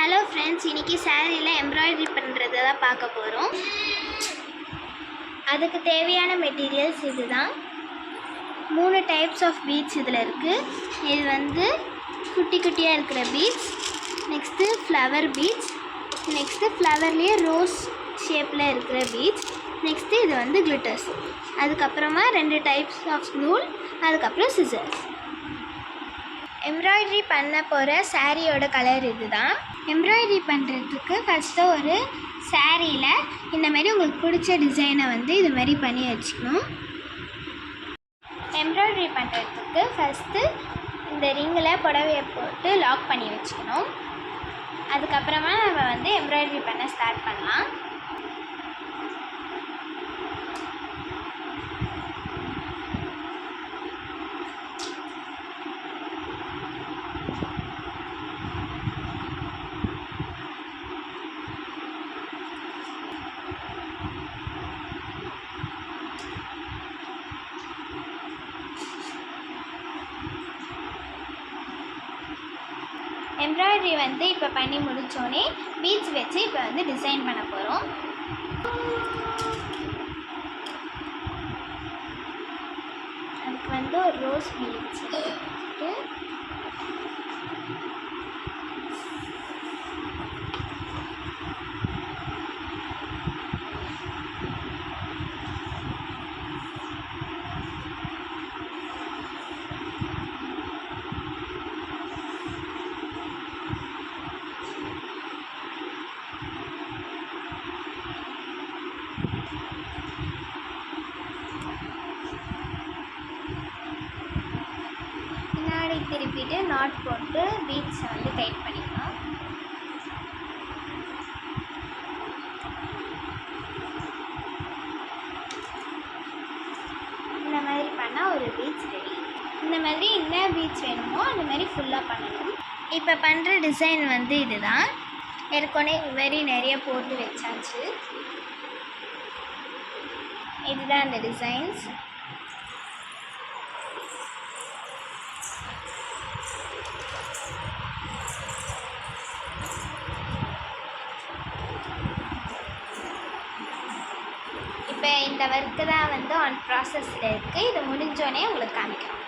Hello friends, இன்றைக்கி சாரியில் embroidery பண்ணுறது தான் பார்க்க போகிறோம். அதுக்கு தேவையான மெட்டீரியல்ஸ் இது தான். 3 டைப்ஸ் ஆஃப் பீட்ஸ் இதில் இருக்குது. இது குட்டி குட்டியாக இருக்கிற beads, next flower beads, next ஃப்ளவர்லேயே ரோஸ் ஷேப்பில் இருக்கிற பீட்ஸ், நெக்ஸ்ட்டு இது கிளிட்டர்ஸ், அதுக்கப்புறமா 2 டைப்ஸ் ஆஃப் நூல், அதுக்கப்புறம் சிசர்ஸ். எம்ப்ராய்டரி பண்ண போகிற சாரியோட கலர் இது தான். எம்ப்ராய்டரி பண்ணுறதுக்கு ஃபஸ்ட்டு ஒரு சாரியில் இந்தமாரி உங்களுக்கு பிடிச்ச டிசைனை இதுமாரி பண்ணி வச்சுக்கணும். எம்ப்ராய்டரி பண்ணுறதுக்கு ஃபஸ்ட்டு இந்த ரிங்கில் புடவையை போட்டு லாக் பண்ணி வச்சுக்கணும். அதுக்கப்புறமா நம்ம எம்ப்ராய்டரி பண்ண ஸ்டார்ட் பண்ணலாம். எம்ப்ராய்டரி இப்போ பண்ணி முடித்தோடனே பீட்ஸ் வச்சு இப்போ டிசைன் பண்ண போகிறோம். அதுக்கு ஒரு ரோஸ் பீட்ஸ் எடுத்துட்டு திருப்பிட்டு நாட் போட்டு பீட்ஸை டைட் பண்ணிக்கலாம். இந்த மாதிரி பண்ணால் ஒரு பீட்ஸ் ரெடி. இந்த மாதிரி என்ன பீட்ஸ் வேணுமோ அந்த மாதிரி ஃபுல்லாக பண்ணணும். இப்போ பண்ணுற டிசைன் இதுதான். ஏற்கனவே இது நிறைய போட்டு வச்சாச்சு. இதுதான் அந்த டிசைன்ஸ். இப்போ இந்த ஒர்க்கு தான் ஆன் ப்ராசஸில் இருக்குது. இது முடிஞ்சோடனே உங்களுக்கு காமிக்கிறோம்.